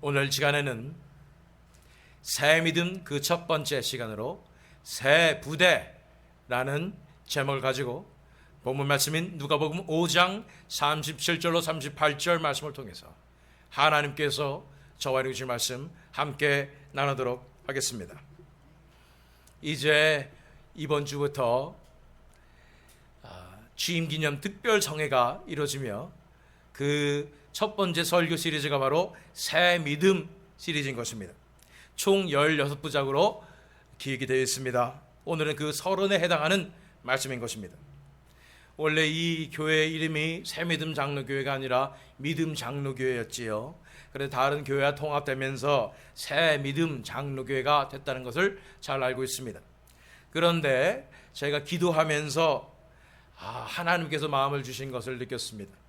오늘 시간에는 새 믿음 그 첫 번째 시간으로 새 부대라는 제목을 가지고 본문 말씀인 누가복음 5장 37절로 38절 말씀을 통해서 하나님께서 저와 이루신 말씀 함께 나누도록 하겠습니다. 이제 이번 주부터 취임기념 특별성회가 이루어지며 그 첫 번째 설교 시리즈가 바로 새 믿음 시리즈인 것입니다. 총 16부작으로 기획이 되어 있습니다. 오늘은 그 30에 해당하는 말씀인 것입니다. 원래 이 교회 이름이 새믿음 장로교회가 아니라 믿음 장로교회였지요. 그래서 다른 교회와 통합되면서 새믿음 장로교회가 됐다는 것을 잘 알고 있습니다. 그런데 제가 기도하면서 하나님께서 마음을 주신 것을 느꼈습니다.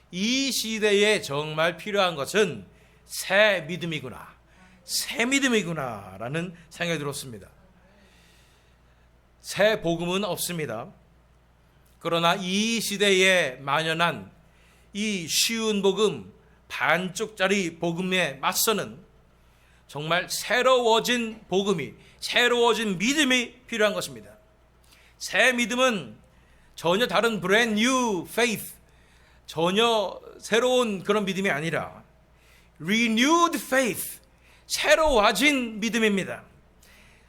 이 시대에 정말 필요한 것은 새 믿음이구나, 새 믿음이구나 라는 생각이 들었습니다. 새 복음은 없습니다. 그러나 이 시대에 만연한 이 쉬운 복음, 반쪽짜리 복음에 맞서는 정말 새로워진 복음이, 새로워진 믿음이 필요한 것입니다. 새 믿음은 전혀 다른 brand new faith, 전혀 새로운 그런 믿음이 아니라 renewed faith, 새로워진 믿음입니다.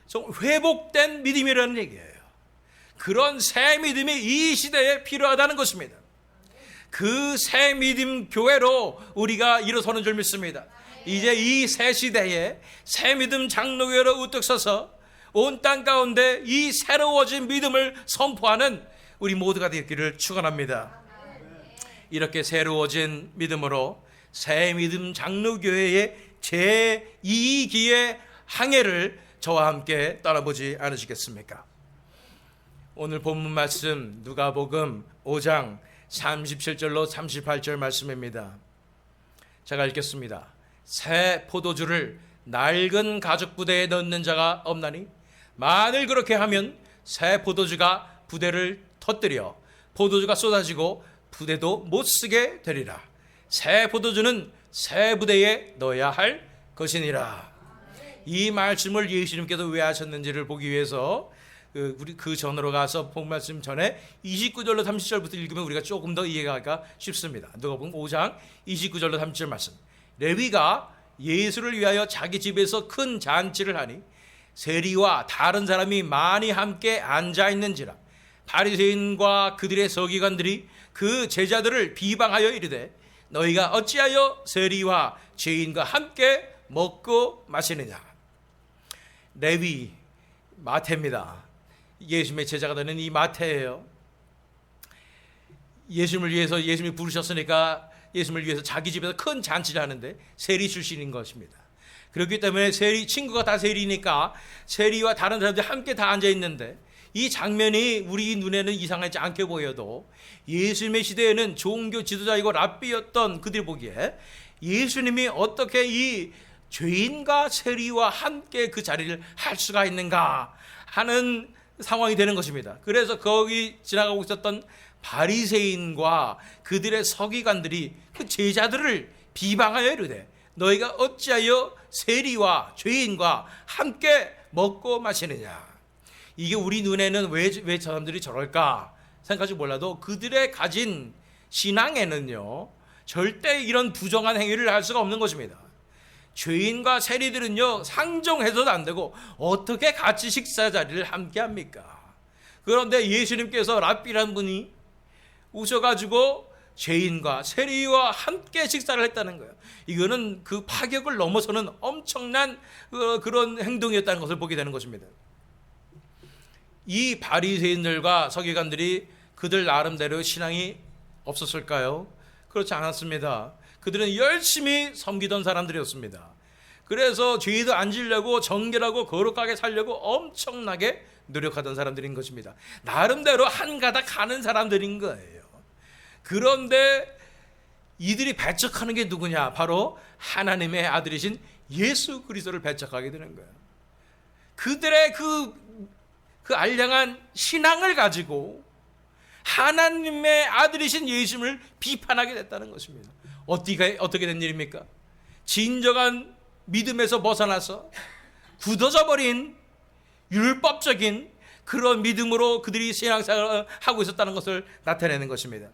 좀 회복된 믿음이라는 얘기예요. 그런 새 믿음이 이 시대에 필요하다는 것입니다. 그 새 믿음 교회로 우리가 일어서는 줄 믿습니다. 이제 이 새 시대에 새 믿음 장로교회로 우뚝 서서 온 땅 가운데 이 새로워진 믿음을 선포하는 우리 모두가 되기를 축원합니다. 이렇게 새로워진 믿음으로 새 믿음 장로교회의 제2기의 항해를 저와 함께 떠나보지 않으시겠습니까? 오늘 본문 말씀 누가복음 5장 37절로 38절 말씀입니다. 제가 읽겠습니다. 새 포도주를 낡은 가죽 부대에 넣는 자가 없나니 만일 그렇게 하면 새 포도주가 부대를 터뜨려 포도주가 쏟아지고 부대도 못 쓰게 되리라. 새 포도주는 새 부대에 넣어야 할 것이니라. 이 말씀을 예수님께서 왜 하셨는지를 보기 위해서 우리 그 전으로 가서 본 말씀 전에 29절로 30절부터 읽으면 우리가 조금 더 이해가 쉽습니다. 누가복음 5장 29절로 30절 말씀. 레위가 예수를 위하여 자기 집에서 큰 잔치를 하니 세리와 다른 사람이 많이 함께 앉아 있는지라 바리새인과 그들의 서기관들이 그 제자들을 비방하여 이르되 너희가 어찌하여 세리와 죄인과 함께 먹고 마시느냐. 레위, 마태입니다. 예수님의 제자가 되는 이 마태예요. 예수님을 위해서, 예수님이 부르셨으니까 예수님을 위해서 자기 집에서 큰 잔치를 하는데 세리 출신인 것입니다. 그렇기 때문에 세리, 친구가 다 세리니까 세리와 다른 사람들이 함께 다 앉아 있는데 이 장면이 우리 눈에는 이상하지 않게 보여도 예수님의 시대에는 종교 지도자이고 랍비였던 그들 보기에 예수님이 어떻게 이 죄인과 세리와 함께 그 자리를 할 수가 있는가 하는 상황이 되는 것입니다. 그래서 거기 지나가고 있었던 바리새인과 그들의 서기관들이 그 제자들을 비방하여 이르되 너희가 어찌하여 세리와 죄인과 함께 먹고 마시느냐. 이게 우리 눈에는 왜 사람들이 저럴까 생각하지 몰라도 그들의 가진 신앙에는요 절대 이런 부정한 행위를 할 수가 없는 것입니다. 죄인과 세리들은요 상종해서도 안 되고 어떻게 같이 식사 자리를 함께 합니까? 그런데 예수님께서 랍비라는 분이 오셔가지고 죄인과 세리와 함께 식사를 했다는 거예요. 이거는 그 파격을 넘어서는 엄청난 그런 행동이었다는 것을 보게 되는 것입니다. 이 바리새인들과 서기관들이 그들 나름대로 신앙이 없었을까요? 그렇지 않았습니다. 그들은 열심히 섬기던 사람들이었습니다. 그래서 죄도 안 지려고 정결하고 거룩하게 살려고 엄청나게 노력하던 사람들인 것입니다. 나름대로 한가닥 하는 사람들인 거예요. 그런데 이들이 배척하는 게 누구냐? 바로 하나님의 아들이신 예수 그리스도를 배척하게 되는 거예요. 그들의 그 알량한 신앙을 가지고 하나님의 아들이신 예수님을 비판하게 됐다는 것입니다. 어떻게 된 일입니까? 진정한 믿음에서 벗어나서 굳어져 버린 율법적인 그런 믿음으로 그들이 신앙생활을 하고 있었다는 것을 나타내는 것입니다.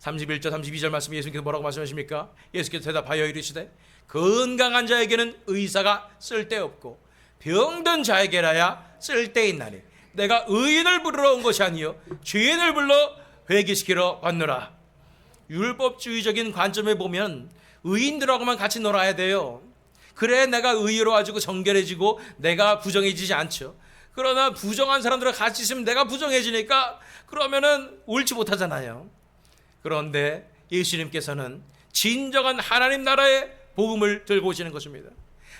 31절 32절 말씀 예수님께서 뭐라고 말씀하십니까? 예수께서 대답하여 이르시되 건강한 자에게는 의사가 쓸데없고 병든 자에게라야 쓸데있나니 내가 의인을 부르러 온 것이 아니요 죄인을 불러 회개시키러 왔노라. 율법주의적인 관점에 보면 의인들하고만 같이 놀아야 돼요. 그래 내가 의로워지고 정결해지고 내가 부정해지지 않죠. 그러나 부정한 사람들과 같이 있으면 내가 부정해지니까 그러면은 옳지 못하잖아요. 그런데 예수님께서는 진정한 하나님 나라의 복음을 들고 오시는 것입니다.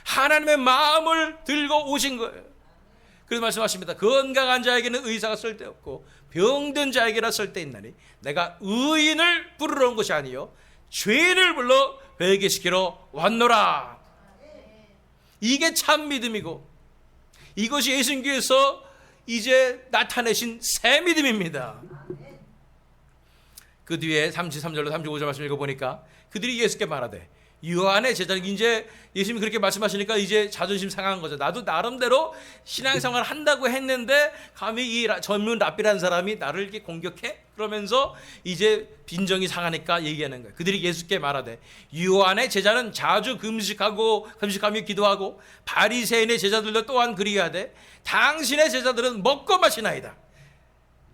하나님의 마음을 들고 오신 거예요. 그래서 말씀하십니다. 건강한 자에게는 의사가 쓸데없고 병든 자에게나 쓸데있나니 내가 의인을 부르러 온 것이 아니요 죄인을 불러 회개시키러 왔노라. 이게 참 믿음이고 이것이 예수님께서 이제 나타내신 새 믿음입니다. 그 뒤에 33절로 35절 말씀 읽어보니까 그들이 예수께 말하되 요한의 제자는 이제 예수님이 그렇게 말씀하시니까 이제 자존심 상한 거죠. 나도 나름대로 신앙생활을 한다고 했는데 감히 이 젊은 랍비라는 사람이 나를 이렇게 공격해? 그러면서 이제 빈정이 상하니까 얘기하는 거예요. 그들이 예수께 말하되 요한의 제자는 자주 금식하며 기도하고 바리새인의 제자들도 또한 그리하되 당신의 제자들은 먹고 마시나이다.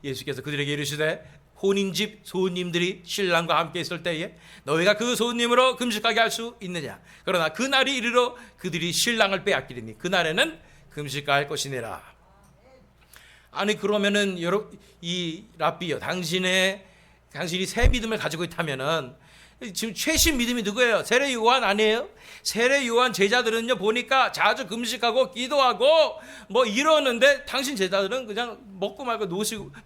예수께서 그들에게 이르시되 혼인집 손님들이 신랑과 함께 있을 때에 너희가 그 손님으로 금식하게 할 수 있느냐? 그러나 그날이 이르러 그들이 신랑을 빼앗기리니 그날에는 금식할 것이니라. 아니 그러면은 이 랍비요, 당신이 새 믿음을 가지고 있다면은 지금 최신 믿음이 누구예요? 세례 요한 아니에요? 세례 요한 제자들은요 보니까 자주 금식하고 기도하고 뭐 이러는데 당신 제자들은 그냥 먹고 말고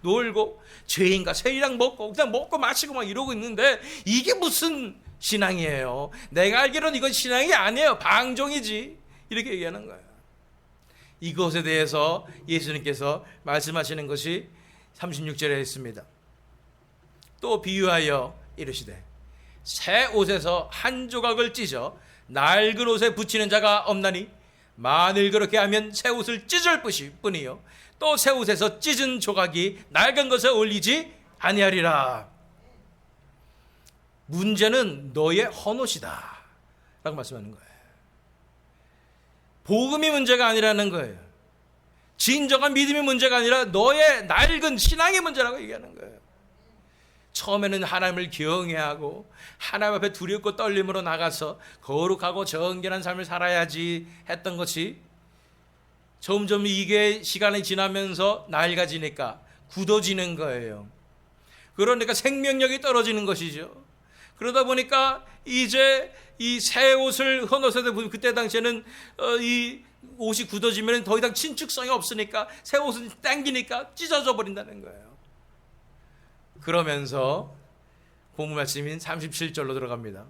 놀고 죄인과 세리랑 먹고 그냥 먹고 마시고 막 이러고 있는데 이게 무슨 신앙이에요? 내가 알기로는 이건 신앙이 아니에요. 방종이지. 이렇게 얘기하는 거예요. 이것에 대해서 예수님께서 말씀하시는 것이 36절에 있습니다. 또 비유하여 이르시되 새 옷에서 한 조각을 찢어 낡은 옷에 붙이는 자가 없나니 만일 그렇게 하면 새 옷을 찢을 뿐이요 또 새 옷에서 찢은 조각이 낡은 것에 어울리지 아니하리라. 문제는 너의 헌옷이다 라고 말씀하는 거예요. 복음이 문제가 아니라는 거예요. 진정한 믿음이 문제가 아니라 너의 낡은 신앙의 문제라고 얘기하는 거예요. 처음에는 하나님을 경외하고 하나님 앞에 두렵고 떨림으로 나가서 거룩하고 정결한 삶을 살아야지 했던 것이 점점 이게 시간이 지나면서 낡아지니까 굳어지는 거예요. 그러니까 생명력이 떨어지는 것이죠. 그러다 보니까 이제 이 새 옷을 헌옷에 보면 그때 당시에는 이 옷이 굳어지면 더 이상 신축성이 없으니까 새 옷은 당기니까 찢어져 버린다는 거예요. 그러면서 본문 말씀인 37절로 들어갑니다.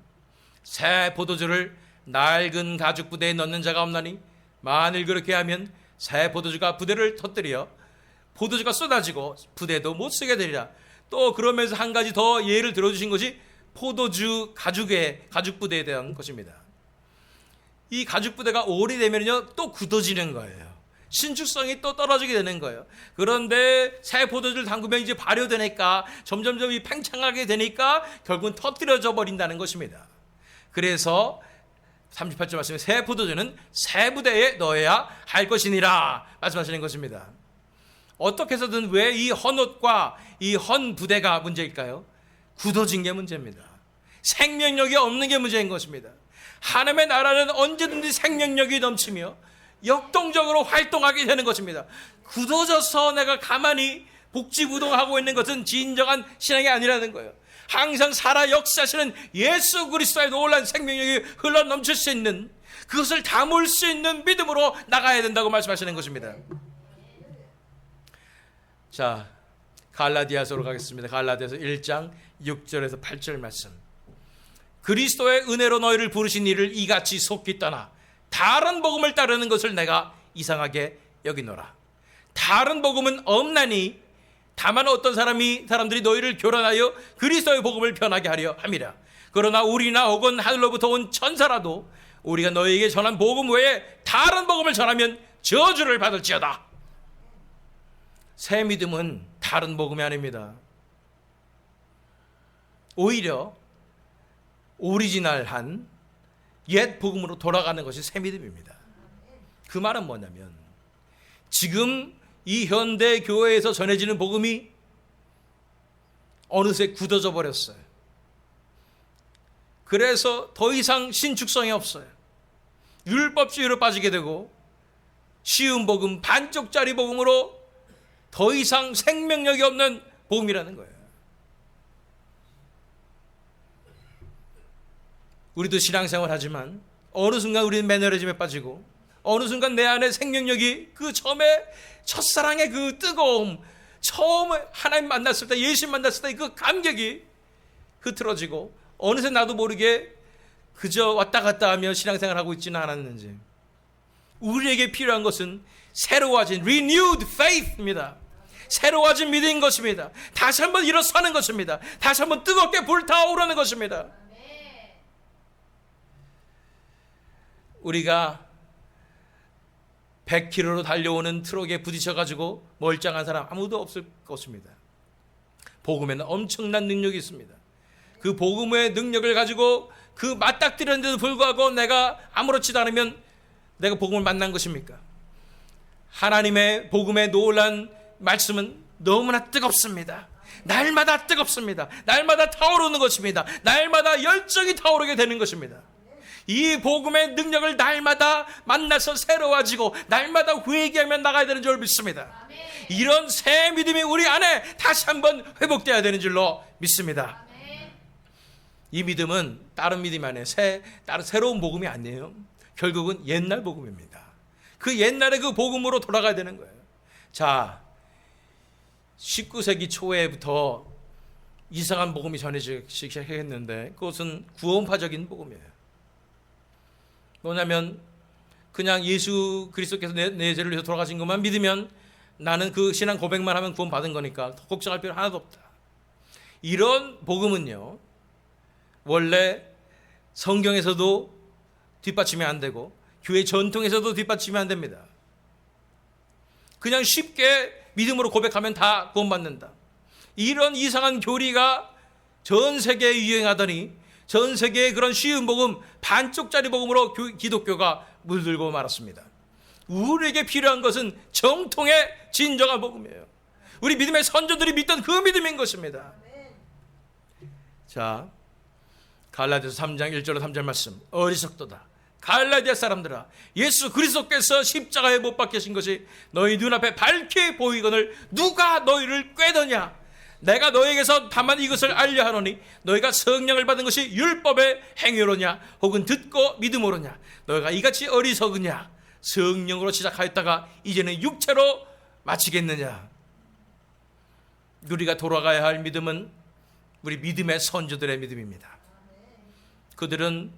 새 포도주를 낡은 가죽 부대에 넣는 자가 없나니 만일 그렇게 하면 새 포도주가 부대를 터뜨려 포도주가 쏟아지고 부대도 못 쓰게 되리라. 또 그러면서 한 가지 더 예를 들어주신 것이 포도주 가죽 부대에 대한 것입니다. 이 가죽 부대가 오래되면요 또 굳어지는 거예요. 신축성이 또 떨어지게 되는 거예요. 그런데 새 포도주를 담그면 이제 발효되니까 점점점 이 팽창하게 되니까 결국은 터뜨려져 버린다는 것입니다. 그래서 38절 말씀에 새 포도주는 새 부대에 넣어야 할 것이니라 말씀하시는 것입니다. 어떻게 해서든 왜 이 헌옷과 이 헌 부대가 문제일까요? 굳어진 게 문제입니다. 생명력이 없는 게 문제인 것입니다. 하나님의 나라는 언제든지 생명력이 넘치며 역동적으로 활동하게 되는 것입니다. 굳어져서 내가 가만히 복지부동하고 있는 것은 진정한 신앙이 아니라는 거예요. 항상 살아 역사하시는 예수 그리스도의 놀라운 생명력이 흘러 넘칠 수 있는 그것을 담을 수 있는 믿음으로 나가야 된다고 말씀하시는 것입니다. 자, 갈라디아서로 가겠습니다. 갈라디아서 1장 6절에서 8절 말씀. 그리스도의 은혜로 너희를 부르신 이를 이같이 속히 떠나 다른 복음을 따르는 것을 내가 이상하게 여기노라. 다른 복음은 없나니 다만 어떤 사람들이 너희를 교란하여 그리스도의 복음을 변하게 하려 함이라. 그러나 우리나 혹은 하늘로부터 온 천사라도 우리가 너희에게 전한 복음 외에 다른 복음을 전하면 저주를 받을지어다. 새 믿음은 다른 복음이 아닙니다. 오히려 오리지널한 옛 복음으로 돌아가는 것이 새 믿음입니다. 그 말은 뭐냐면 지금 이 현대 교회에서 전해지는 복음이 어느새 굳어져 버렸어요. 그래서 더 이상 신축성이 없어요. 율법주의로 빠지게 되고 쉬운 복음, 반쪽짜리 복음으로 더 이상 생명력이 없는 복음이라는 거예요. 우리도 신앙생활 하지만 어느 순간 우리는 매너리즘에 빠지고 어느 순간 내 안에 생명력이 그 처음에 첫사랑의 그 뜨거움, 처음 하나님 만났을 때, 예수 만났을 때 그 감격이 흐트러지고 어느새 나도 모르게 그저 왔다 갔다 하며 신앙생활 하고 있지는 않았는지. 우리에게 필요한 것은 새로워진 renewed faith입니다. 새로워진 믿음인 것입니다. 다시 한번 일어서는 것입니다. 다시 한번 뜨겁게 불타오르는 것입니다. 우리가 100km로 달려오는 트럭에 부딪혀가지고 멀쩡한 사람 아무도 없을 것입니다. 복음에는 엄청난 능력이 있습니다. 그 복음의 능력을 가지고 그 맞닥뜨렸는데도 불구하고 내가 아무렇지도 않으면 내가 복음을 만난 것입니까? 하나님의 복음의 놀라운 말씀은 너무나 뜨겁습니다. 날마다 뜨겁습니다. 날마다 타오르는 것입니다. 날마다 열정이 타오르게 되는 것입니다. 이 복음의 능력을 날마다 만나서 새로워지고 날마다 회개하며 나가야 되는 줄 믿습니다. 이런 새 믿음이 우리 안에 다시 한번 회복되어야 되는 줄로 믿습니다. 이 믿음은 다른 믿음이 아니에요. 다른 새로운 복음이 아니에요. 결국은 옛날 복음입니다. 그 옛날의 그 복음으로 돌아가야 되는 거예요. 자, 19세기 초에부터 이상한 복음이 전해지기 시작했는데 그것은 구원파적인 복음이에요. 뭐냐면 그냥 예수 그리스도께서 내 죄를 위해서 돌아가신 것만 믿으면 나는 그 신앙 고백만 하면 구원 받은 거니까 걱정할 필요 하나도 없다. 이런 복음은요, 원래 성경에서도 뒷받침이 안 되고 교회 전통에서도 뒷받침이 안 됩니다. 그냥 쉽게 믿음으로 고백하면 다 구원받는다. 이런 이상한 교리가 전 세계에 유행하더니 전 세계의 그런 쉬운 복음, 반쪽짜리 복음으로 기독교가 물들고 말았습니다. 우리에게 필요한 것은 정통의 진정한 복음이에요. 우리 믿음의 선조들이 믿던 그 믿음인 것입니다. 자, 갈라디아서 3장 1절로 3절 말씀. 어리석도다 갈라디아 사람들아, 예수 그리스도께서 십자가에 못 박히신 것이 너희 눈앞에 밝게 보이거늘 누가 너희를 꾀더냐? 내가 너희에게서 다만 이것을 알려 하노니 너희가 성령을 받은 것이 율법의 행위로냐 혹은 듣고 믿음으로냐? 너희가 이같이 어리석으냐? 성령으로 시작하였다가 이제는 육체로 마치겠느냐? 우리가 돌아가야 할 믿음은 우리 믿음의 선조들의 믿음입니다. 그들은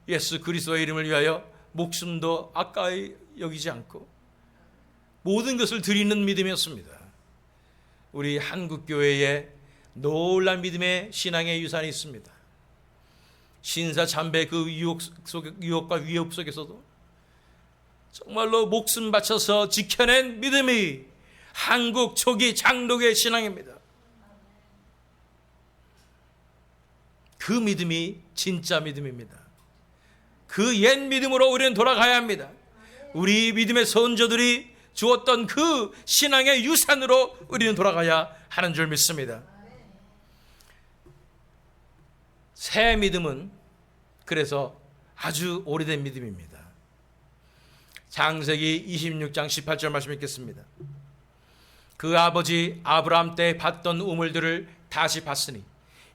예수 그리스도의 이름을 위하여 목숨도 아까이 여기지 않고 모든 것을 드리는 믿음이었습니다. 우리 한국교회에 놀라운 믿음의 신앙의 유산이 있습니다. 신사 참배 그 유혹과 위협 속에서도 정말로 목숨 바쳐서 지켜낸 믿음이 한국 초기 장로교의 신앙입니다. 그 믿음이 진짜 믿음입니다. 그 옛 믿음으로 우리는 돌아가야 합니다. 우리 믿음의 선조들이 주었던 그 신앙의 유산으로 우리는 돌아가야 하는 줄 믿습니다. 새 믿음은 그래서 아주 오래된 믿음입니다. 창세기 26장 18절 말씀 읽겠습니다. 그 아버지 아브라함 때 봤던 우물들을 다시 봤으니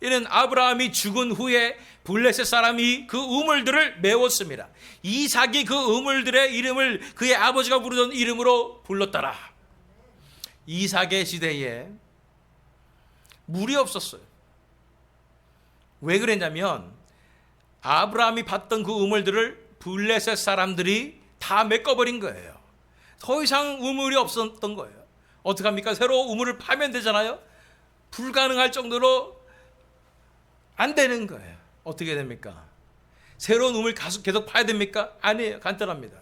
이는 아브라함이 죽은 후에 블레셋 사람이 그 우물들을 메웠습니다. 이삭이 그 우물들의 이름을 그의 아버지가 부르던 이름으로 불렀더라. 이삭의 시대에 물이 없었어요. 왜 그랬냐면 아브라함이 봤던 그 우물들을 블레셋 사람들이 다 메꿔버린 거예요. 더 이상 우물이 없었던 거예요. 어떡합니까? 새로 우물을 파면 되잖아요. 불가능할 정도로 안 되는 거예요. 어떻게 됩니까? 새로운 우물 계속 파야 됩니까? 아니에요. 간단합니다.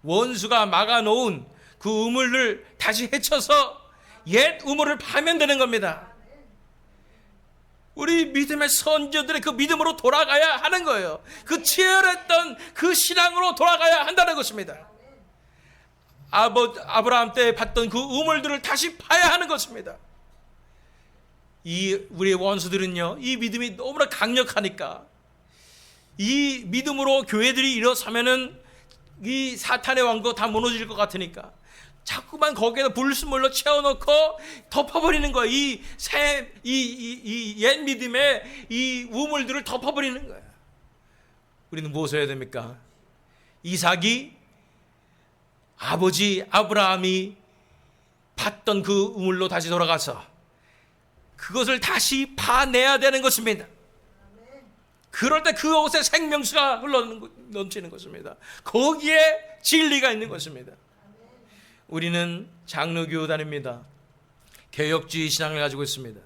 원수가 막아놓은 그 우물을 다시 헤쳐서 옛 우물을 파면 되는 겁니다. 우리 믿음의 선조들의 그 믿음으로 돌아가야 하는 거예요. 그 치열했던 그 신앙으로 돌아가야 한다는 것입니다. 아브라함 때 봤던 그 우물들을 다시 파야 하는 것입니다. 우리의 원수들은요, 이 믿음이 너무나 강력하니까 이 믿음으로 교회들이 일어서면은 이 사탄의 왕국 다 무너질 것 같으니까 자꾸만 거기에다 불순물로 채워놓고 덮어버리는 거예요. 이 옛 믿음의 이 우물들을 덮어버리는 거예요. 우리는 무엇을 해야 됩니까? 이삭이 아버지 아브라함이 봤던 그 우물로 다시 돌아가서 그것을 다시 파내야 되는 것입니다. 그럴 때 그 옷에 생명수가 넘치는 것입니다. 거기에 진리가 있는 것입니다. 우리는 장로교단입니다. 개혁주의 신앙을 가지고 있습니다.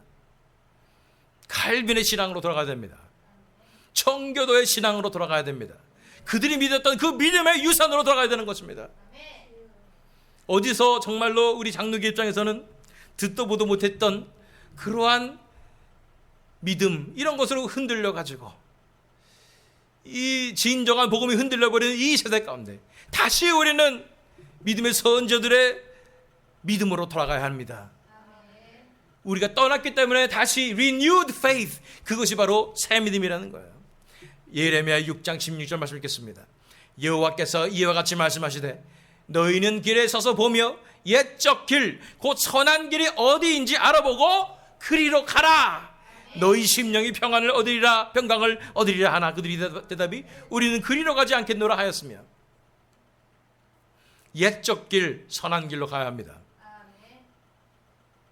칼빈의 신앙으로 돌아가야 됩니다. 청교도의 신앙으로 돌아가야 됩니다. 그들이 믿었던 그 믿음의 유산으로 돌아가야 되는 것입니다. 어디서 정말로 우리 장로교 입장에서는 듣도 보도 못했던 그러한 믿음, 이런 것으로 흔들려 가지고 이 진정한 복음이 흔들려 버리는 이 세대 가운데 다시 우리는 믿음의 선조들의 믿음으로 돌아가야 합니다. 우리가 떠났기 때문에 다시 renewed faith, 그것이 바로 새 믿음이라는 거예요. 예레미야 6장 16절 말씀 읽겠습니다. 여호와께서 이와 같이 말씀하시되 너희는 길에 서서 보며 옛적 길, 곧 선한 길이 어디인지 알아보고 그리로 가라. 너희 심령이 평안을 얻으리라, 평강을 얻으리라 하나. 그들이 대답이 우리는 그리로 가지 않겠노라 하였으며, 옛적 길, 선한 길로 가야 합니다.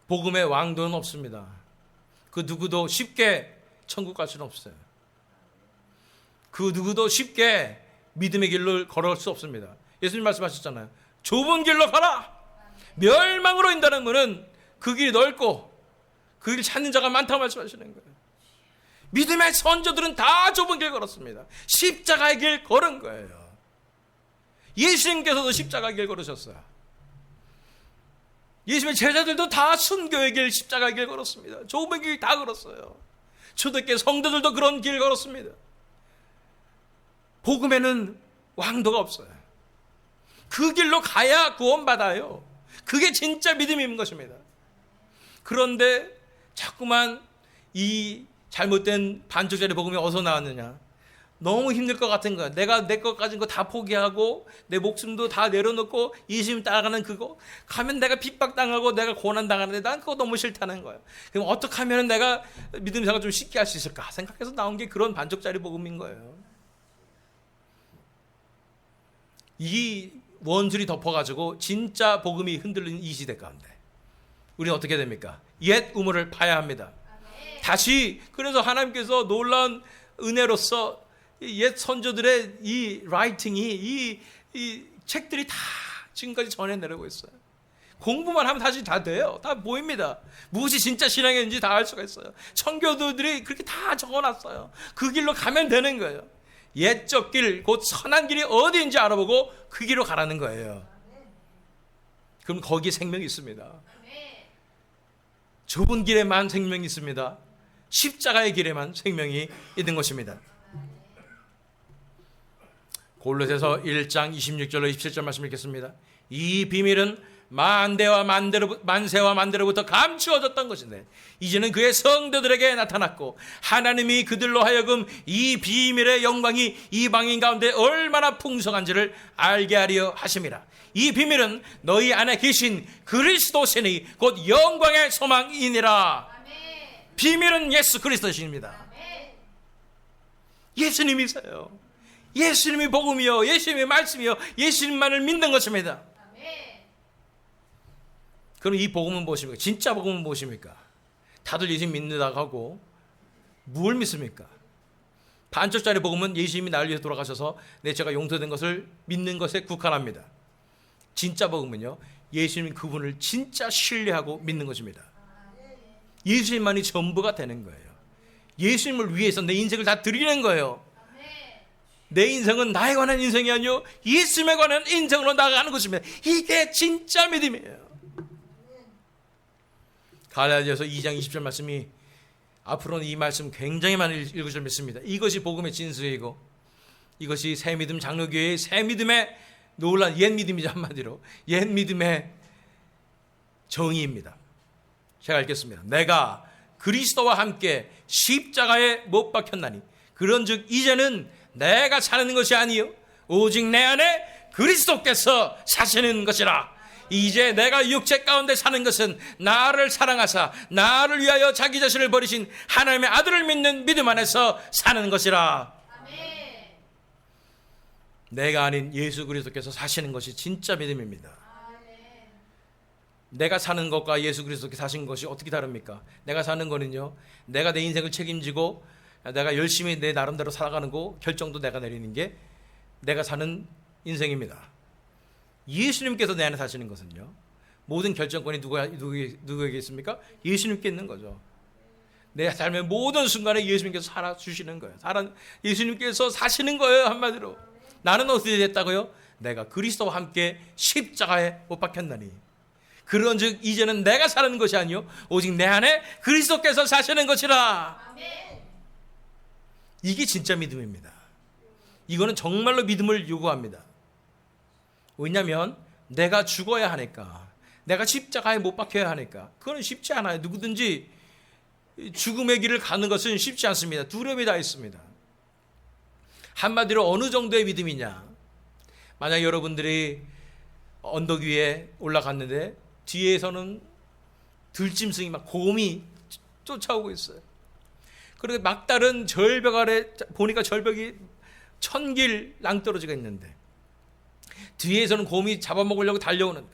복음의 왕도는 없습니다. 그 누구도 쉽게 천국 갈 수는 없어요. 그 누구도 쉽게 믿음의 길로 걸어갈 수 없습니다. 예수님 말씀하셨잖아요. 좁은 길로 가라. 멸망으로 인다는 것은 그 길이 넓고 그 길 찾는 자가 많다고 말씀하시는 거예요. 믿음의 선조들은 다 좁은 길 걸었습니다. 십자가의 길 걸은 거예요. 예수님께서도 십자가의 길 걸으셨어요. 예수님의 제자들도 다 순교의 길, 십자가의 길 걸었습니다. 좁은 길 다 걸었어요. 초대교회 성도들도 그런 길 걸었습니다. 복음에는 왕도가 없어요. 그 길로 가야 구원받아요. 그게 진짜 믿음인 것입니다. 그런데 자꾸만 이 잘못된 반쪽짜리 복음이 어디서 나왔느냐? 너무 힘들 것 같은 거야. 내가 내 것 가진 거 다 포기하고 내 목숨도 다 내려놓고 예수님 따라가는 그거 가면 내가 핍박당하고 내가 고난당하는데 난 그거 너무 싫다는 거야. 그럼 어떻게 하면 내가 믿음 생활 좀 쉽게 할 수 있을까 생각해서 나온 게 그런 반쪽짜리 복음인 거예요. 이 원술이 덮어가지고 진짜 복음이 흔들리는 이 시대 가운데 우리는 어떻게 됩니까? 옛 우물을 파야 합니다. 다시. 그래서 하나님께서 놀라운 은혜로서 옛 선조들의 이 라이팅이 이 책들이 다 지금까지 전해내려고 있어요. 공부만 하면 다시 다 돼요. 다 보입니다. 무엇이 진짜 신앙인지 다 알 수가 있어요. 청교도들이 그렇게 다 적어놨어요. 그 길로 가면 되는 거예요. 옛적 길, 곧 선한 길이 어디인지 알아보고 그 길로 가라는 거예요. 그럼 거기에 생명이 있습니다. 좁은 길에만 생명이 있습니다. 십자가의 길에만 생명이 있는 것입니다. 골로새서 1장 26절로 27절 말씀 읽겠습니다. 이 비밀은 만세와 만대로부터 감추어졌던 것인데 이제는 그의 성도들에게 나타났고 하나님이 그들로 하여금 이 비밀의 영광이 이방인 가운데 얼마나 풍성한지를 알게 하려 하심이라. 이 비밀은 너희 안에 계신 그리스도시니 곧 영광의 소망이니라. 아멘. 비밀은 예수 그리스도십니다. 예수님이세요. 예수님이 복음이요, 예수님이 말씀이요, 예수님만을 믿는 것입니다. 그럼 이 복음은 무엇입니까? 진짜 복음은 무엇입니까? 다들 예수님 믿는다고 하고 뭘 믿습니까? 반쪽짜리 복음은 예수님이 나를 위해서 돌아가셔서 제가 용서된 것을 믿는 것에 국한합니다. 진짜 복음은요, 예수님 그분을 진짜 신뢰하고 믿는 것입니다. 예수님만이 전부가 되는 거예요. 예수님을 위해서 내 인생을 다 드리는 거예요. 내 인생은 나에 관한 인생이 아니요 예수님에 관한 인생으로 나아가는 것입니다. 이게 진짜 믿음이에요. 갈라디아서 2장 20절 말씀이 앞으로는 이 말씀 굉장히 많이 읽으실 믿습니다. 이것이 복음의 진수이고 이것이 새 믿음 장로교회의 새 믿음의 놀란 옛 믿음이죠. 한마디로 옛 믿음의 정의입니다. 제가 읽겠습니다. 내가 그리스도와 함께 십자가에 못 박혔나니 그런즉 이제는 내가 사는 것이 아니요 오직 내 안에 그리스도께서 사시는 것이라. 이제 내가 육체 가운데 사는 것은 나를 사랑하사 나를 위하여 자기 자신을 버리신 하나님의 아들을 믿는 믿음 안에서 사는 것이라. 아멘. 내가 아닌 예수 그리스도께서 사시는 것이 진짜 믿음입니다. 아멘. 내가 사는 것과 예수 그리스도께서 사신 것이 어떻게 다릅니까? 내가 사는 거는요 내가 내 인생을 책임지고 내가 열심히 내 나름대로 살아가는 거 결정도 내가 내리는 게 내가 사는 인생입니다. 예수님께서 내 안에 사시는 것은요 모든 결정권이 누구에게 있습니까? 예수님께 있는 거죠. 내 삶의 모든 순간에 예수님께서 살아주시는 거예요. 예수님께서 사시는 거예요. 한마디로 나는 어떻게 됐다고요? 내가 그리스도와 함께 십자가에 못 박혔나니 그런즉 이제는 내가 사는 것이 아니요 오직 내 안에 그리스도께서 사시는 것이라. 아멘. 이게 진짜 믿음입니다. 이거는 정말로 믿음을 요구합니다. 왜냐하면 내가 죽어야 하니까, 내가 십자가에 못 박혀야 하니까. 그건 쉽지 않아요. 누구든지 죽음의 길을 가는 것은 쉽지 않습니다. 두려움이 다 있습니다. 한마디로 어느 정도의 믿음이냐. 만약 여러분들이 언덕 위에 올라갔는데 뒤에서는 들짐승이 막 곰이 쫓아오고 있어요. 그리고 막다른 절벽 아래 보니까 절벽이 1000길 낭떠러지가 있는데 뒤에서는 곰이 잡아먹으려고 달려오는데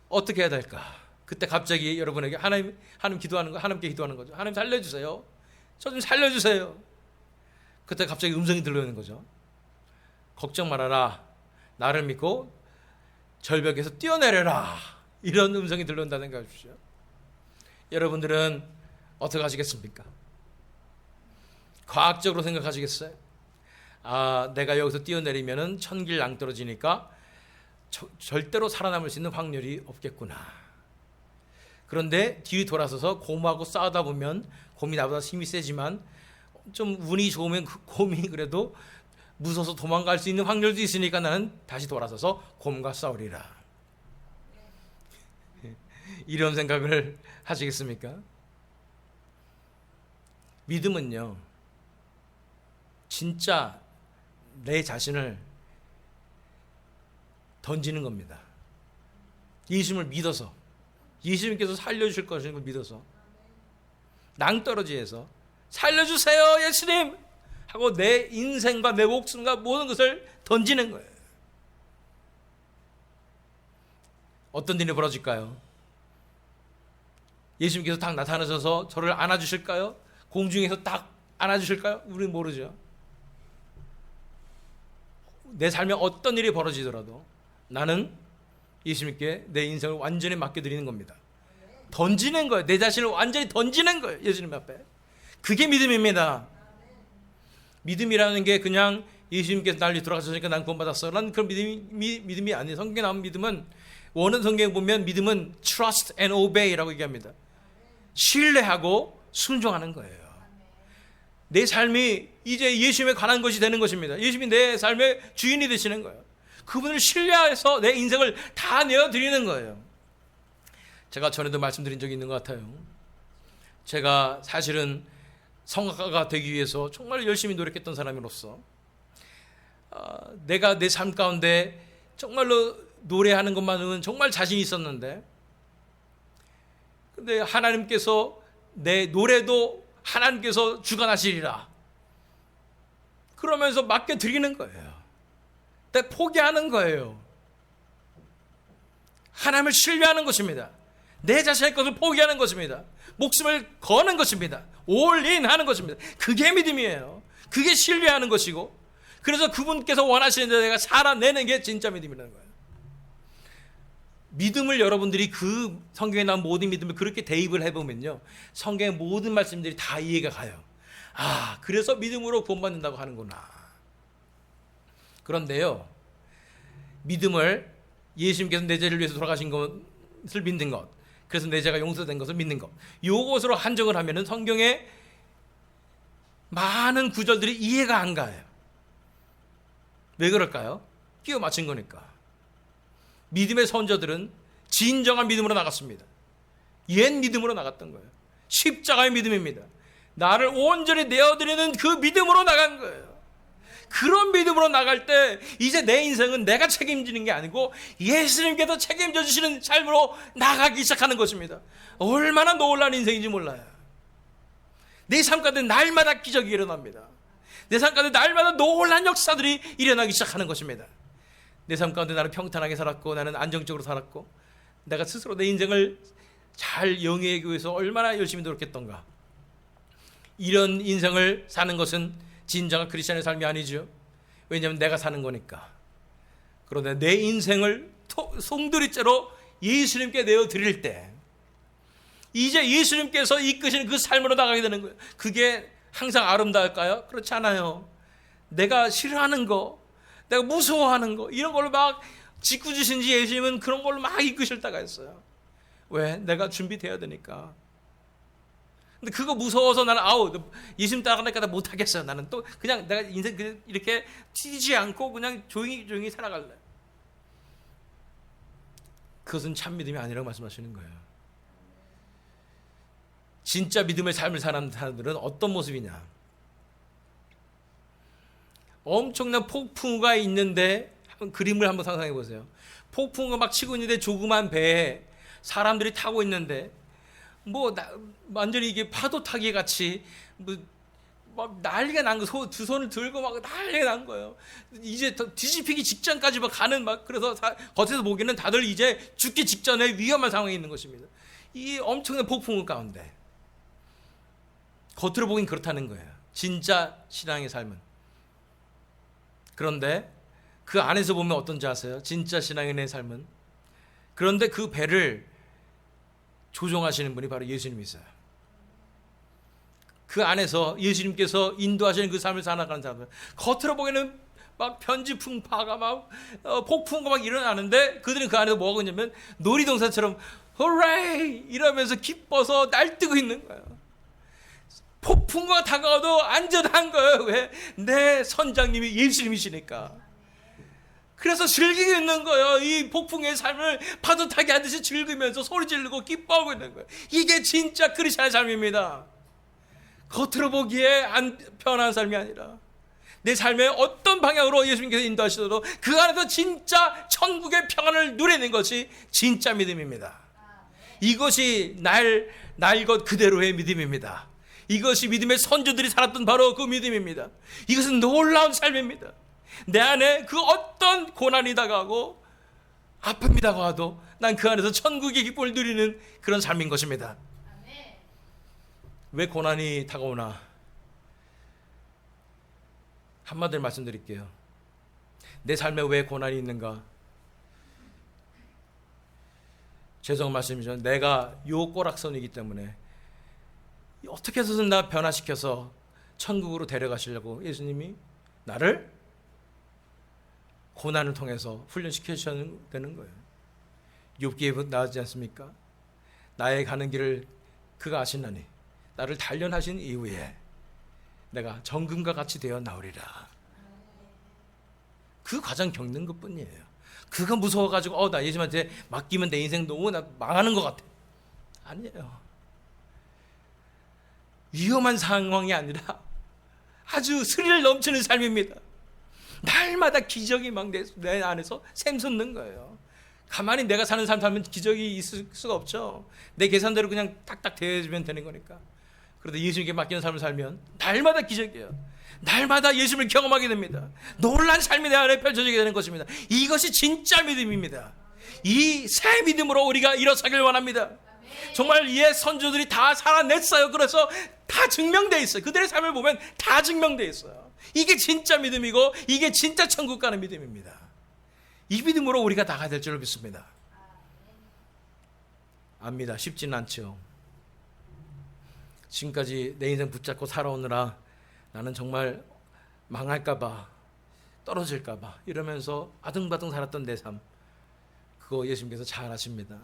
어떻게 해야 될까? 그때 갑자기 여러분에게 하나님께 기도하는 거죠. 하나님 살려주세요. 저 좀 살려주세요. 그때 갑자기 음성이 들려오는 거죠. 걱정 말아라. 나를 믿고 절벽에서 뛰어내려라. 이런 음성이 들려온다는 거 아십시오. 여러분들은 어떻게 하시겠습니까? 과학적으로 생각하시겠어요? 내가 여기서 뛰어내리면은 1000길 낭떠러지니까 절대로 살아남을 수 있는 확률이 없겠구나. 그런데 뒤로 돌아서서 곰하고 싸우다 보면 곰이 나보다 힘이 세지만 좀 운이 좋으면 그 곰이 그래도 무서워서 도망갈 수 있는 확률도 있으니까 나는 다시 돌아서서 곰과 싸우리라. 이런 생각을 하시겠습니까? 믿음은요 진짜 내 자신을 던지는 겁니다. 예수님을 믿어서, 예수님께서 살려주실 것을 믿어서 낭떠러지에서 살려주세요 예수님 하고 내 인생과 내 목숨과 모든 것을 던지는 거예요. 어떤 일이 벌어질까요? 예수님께서 딱 나타나셔서 저를 안아주실까요? 공중에서 딱 안아주실까요? 우리는 모르죠. 내 삶에 어떤 일이 벌어지더라도 나는 예수님께 내 인생을 완전히 맡겨드리는 겁니다. 던지는 거예요. 내 자신을 완전히 던지는 거예요. 예수님 앞에. 그게 믿음입니다. 믿음이라는 게 그냥 예수님께서 날 돌아가셨으니까 난 구원받았어 라는 그런 믿음이 아니에요. 성경에 나온 믿음은, 원은 성경에 보면 믿음은 trust and obey라고 얘기합니다. 신뢰하고 순종하는 거예요. 내 삶이 이제 예수님에 관한 것이 되는 것입니다. 예수님이 내 삶의 주인이 되시는 거예요. 그분을 신뢰해서 내 인생을 다 내어드리는 거예요. 제가 전에도 말씀드린 적이 있는 것 같아요. 제가 사실은 성악가가 되기 위해서 정말 열심히 노력했던 사람으로서 내가 내 삶 가운데 정말로 노래하는 것만은 정말 자신이 있었는데, 근데 하나님께서 내 노래도 하나님께서 주관하시리라 그러면서 맡겨드리는 거예요. 근데 포기하는 거예요. 하나님을 신뢰하는 것입니다. 내 자신의 것을 포기하는 것입니다. 목숨을 거는 것입니다. 올인하는 것입니다. 그게 믿음이에요. 그게 신뢰하는 것이고, 그래서 그분께서 원하시는 대로 내가 살아내는 게 진짜 믿음이라는 거예요. 믿음을 여러분들이 그 성경에 나온 모든 믿음을 그렇게 대입을 해보면요, 성경의 모든 말씀들이 다 이해가 가요. 아, 그래서 믿음으로 구원받는다고 하는구나. 그런데요, 믿음을 예수님께서 내 죄를 위해서 돌아가신 것을 믿는 것, 그래서 내 죄가 용서된 것을 믿는 것, 요것으로 한정을 하면은 성경의 많은 구절들이 이해가 안 가요. 왜 그럴까요? 끼워 맞춘 거니까. 믿음의 선조들은 진정한 믿음으로 나갔습니다. 옛 믿음으로 나갔던 거예요. 십자가의 믿음입니다. 나를 온전히 내어드리는 그 믿음으로 나간 거예요. 그런 믿음으로 나갈 때 이제 내 인생은 내가 책임지는 게 아니고 예수님께서 책임져 주시는 삶으로 나가기 시작하는 것입니다. 얼마나 놀라운 인생인지 몰라요. 내 삶 가운데 날마다 기적이 일어납니다. 내 삶 가운데 날마다 놀라운 역사들이 일어나기 시작하는 것입니다. 내 삶 가운데 나는 평탄하게 살았고, 나는 안정적으로 살았고, 내가 스스로 내 인생을 잘 영위하기 위해서 얼마나 열심히 노력했던가. 이런 인생을 사는 것은 진정한 크리스천의 삶이 아니죠. 왜냐하면 내가 사는 거니까. 그런데 내 인생을 송두리째로 예수님께 내어드릴 때 이제 예수님께서 이끄시는 그 삶으로 나가게 되는 거예요. 그게 항상 아름다울까요? 그렇지 않아요. 내가 싫어하는 거, 내가 무서워하는 거, 이런 걸로 막 짓궂으신지 예수님은 그런 걸로 막 이끄실 때가 있어요. 왜? 내가 준비되어야 되니까. 근데 그거 무서워서 나는 예수님 따라가니까 나 못하겠어요. 나는 또 그냥 내가 인생 이렇게 튀지 않고 그냥 조용히 살아갈래. 그것은 참 믿음이 아니라고 말씀하시는 거예요. 진짜 믿음의 삶을 사는 사람들은 어떤 모습이냐? 엄청난 폭풍우가 있는데 그림을 한번 상상해 보세요. 폭풍우가 막 치고 있는데 조그만 배에 사람들이 타고 있는데 완전히 이게 파도 타기 같이 막 난리가 난 거, 두 손을 들고 막 난리가 난 거예요. 이제 뒤집히기 직전까지 막 가는 그래서 겉에서 보기에는 다들 이제 죽기 직전에 위험한 상황에 있는 것입니다. 이 엄청난 폭풍우 가운데 겉으로 보긴 그렇다는 거예요. 진짜 신앙의 삶은. 그런데 그 안에서 보면 어떤지 아세요? 진짜 신앙인의 삶은. 그런데 그 배를 조종하시는 분이 바로 예수님이세요. 그 안에서 예수님께서 인도하시는 그 삶을 살아가는 사람들, 겉으로 보기에는 막 편지풍파가 막 폭풍과 막 일어나는데 그들은 그 안에서 뭐 하고 있냐면 놀이동산처럼 호레이 이러면서 기뻐서 날뛰고 있는 거예요. 폭풍과 다가와도 안전한 거예요. 왜? 내 선장님이 예수님이시니까. 그래서 즐기고 있는 거예요. 이 폭풍의 삶을 파도 타기 하듯이 즐기면서 소리 지르고 기뻐하고 있는 거예요. 이게 진짜 크리스천의 삶입니다. 겉으로 보기에 편한 삶이 아니라 내 삶의 어떤 방향으로 예수님께서 인도하시더라도 그 안에서 진짜 천국의 평안을 누리는 것이 진짜 믿음입니다. 이것이 날 것 그대로의 믿음입니다. 이것이 믿음의 선조들이 살았던 바로 그 믿음입니다. 이것은 놀라운 삶입니다. 내 안에 그 어떤 고난이 다가오고 아픔이 다가와도 난 그 안에서 천국의 기쁨을 누리는 그런 삶인 것입니다. 왜 고난이 다가오나? 한마디로 말씀드릴게요. 내 삶에 왜 고난이 있는가? 죄송한 말씀이지만 내가 요 꼬락선이기 때문에 어떻게 해서든 나 변화시켜서 천국으로 데려가시려고 예수님이 나를 고난을 통해서 훈련시켜 주셔야 되는 거예요. 욥기에 나오지 않습니까? 나의 가는 길을 그가 아시나니 나를 단련하신 이후에 내가 정금과 같이 되어 나오리라. 그 과정 겪는 것뿐이에요. 그가 무서워가지고 나 예수님한테 맡기면 내 인생 너무 나 망하는 것 같아. 아니에요. 위험한 상황이 아니라 아주 스릴 넘치는 삶입니다. 날마다 기적이 막 내 안에서 샘솟는 거예요. 가만히 내가 사는 삶 살면 기적이 있을 수가 없죠. 내 계산대로 그냥 딱딱 되어지면 되는 거니까. 그런데 예수님께 맡기는 삶을 살면 날마다 기적이에요. 날마다 예수님을 경험하게 됩니다. 놀란 삶이 내 안에 펼쳐지게 되는 것입니다. 이것이 진짜 믿음입니다. 이 새 믿음으로 우리가 일어서길 원합니다. 정말 옛 선조들이 다 살아냈어요. 그래서 다 증명되어 있어요. 그들의 삶을 보면 다 증명되어 있어요. 이게 진짜 믿음이고 이게 진짜 천국 가는 믿음입니다. 이 믿음으로 우리가 나가야 될 줄로 믿습니다. 압니다. 쉽지는 않죠. 지금까지 내 인생 붙잡고 살아오느라 나는 정말 망할까봐, 떨어질까봐 이러면서 아등바등 살았던 내 삶, 그거 예수님께서 잘 아십니다.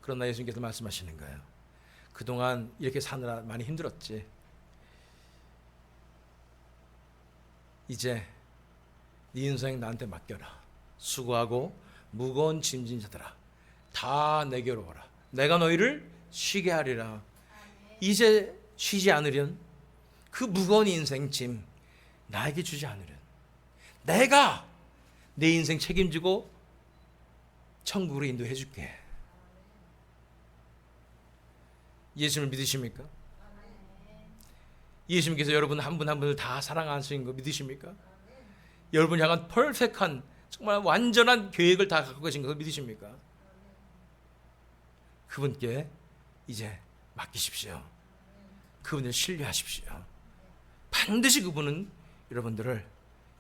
그러나 예수님께서 말씀하시는 거예요. 그동안 이렇게 사느라 많이 힘들었지. 이제 네 인생 나한테 맡겨라. 수고하고 무거운 짐진 자들아, 다 내게로 오라. 내가 너희를 쉬게 하리라. 이제 쉬지 않으련, 그 무거운 인생 짐 나에게 주지 않으련, 내가 내 인생 책임지고 천국으로 인도해 줄게. 예수님을 믿으십니까? 예수님께서 여러분 한 분 한 분을 다 사랑하시는 거 믿으십니까? 여러분 향한 퍼펙트한, 정말 완전한 계획을 다 갖고 계신 것을 믿으십니까? 그분께 이제 맡기십시오. 그분을 신뢰하십시오. 반드시 그분은 여러분들을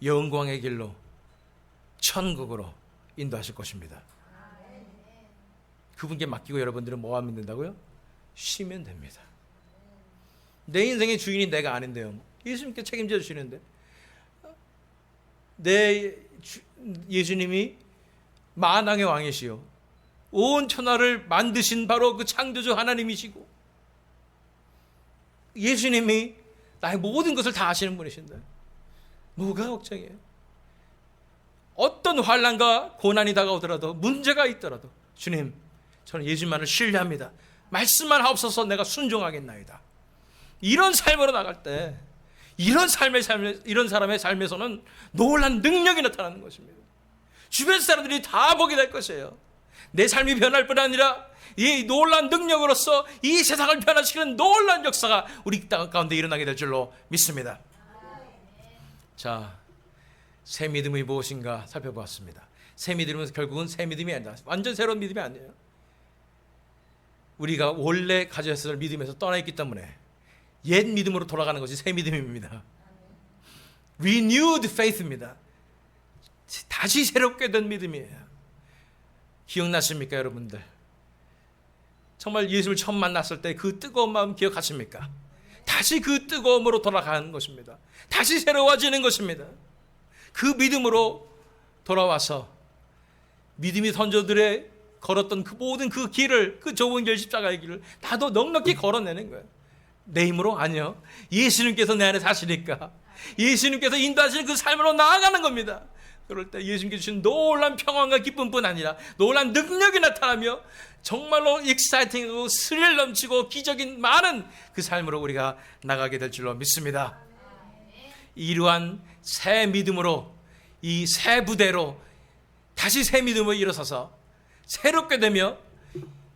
영광의 길로, 천국으로 인도하실 것입니다. 그분께 맡기고 여러분들은 뭐 하면 된다고요? 쉬면 됩니다. 내 인생의 주인이 내가 아닌데요, 예수님께 책임져 주시는데, 예수님이 만왕의 왕이시요 온 천하를 만드신 바로 그 창조주 하나님이시고, 예수님이 나의 모든 것을 다 아시는 분이신데 뭐가 걱정이에요? 어떤 환난과 고난이 다가오더라도, 문제가 있더라도, 주님, 저는 예수님만을 신뢰합니다. 말씀만 하옵소서, 내가 순종하겠나이다. 이런 삶으로 나갈 때, 이런 사람의 삶에서는 놀란 능력이 나타나는 것입니다. 주변 사람들이 다 보게 될 것이에요. 내 삶이 변할 뿐 아니라 이 놀란 능력으로서 이 세상을 변화시키는 놀란 역사가 우리 땅 가운데 일어나게 될 줄로 믿습니다. 자, 새 믿음이 무엇인가 살펴보았습니다. 새 믿음은 결국은 새 믿음이 아니다. 완전 새로운 믿음이 아니에요. 우리가 원래 가졌을 믿음에서 떠나 있기 때문에 옛 믿음으로 돌아가는 것이 새 믿음입니다. Renewed faith입니다. 다시 새롭게 된 믿음이에요. 기억나십니까, 여러분들? 정말 예수를 처음 만났을 때 그 뜨거운 마음 기억하십니까? 다시 그 뜨거움으로 돌아가는 것입니다. 다시 새로워지는 것입니다. 그 믿음으로 돌아와서 믿음이 선조들의 걸었던 그 모든 그 길을, 그 좁은 길, 십자가의 길을 나도 넉넉히 걸어내는 거예요. 내 힘으로? 아니요. 예수님께서 내 안에 사시니까, 예수님께서 인도하시는 그 삶으로 나아가는 겁니다. 그럴 때 예수님께서 주신 놀란 평안과 기쁨뿐 아니라 놀란 능력이 나타나며 정말로 익사이팅하고 스릴 넘치고 기적인 많은 그 삶으로 우리가 나가게 될 줄로 믿습니다. 이러한 새 믿음으로, 이 새 부대로 다시 새 믿음으로 일어서서 새롭게 되며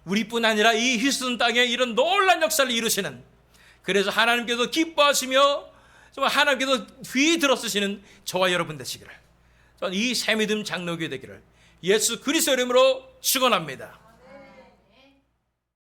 우리뿐 아니라 이 휴스턴 땅에 이런 놀란 역사를 이루시는, 그래서 하나님께서 기뻐하시며 정말 하나님께서 귀 들어쓰시는 저와 여러분 되시기를, 이 새 믿음 장로교회 되기를 예수 그리스도 이름으로 축원합니다.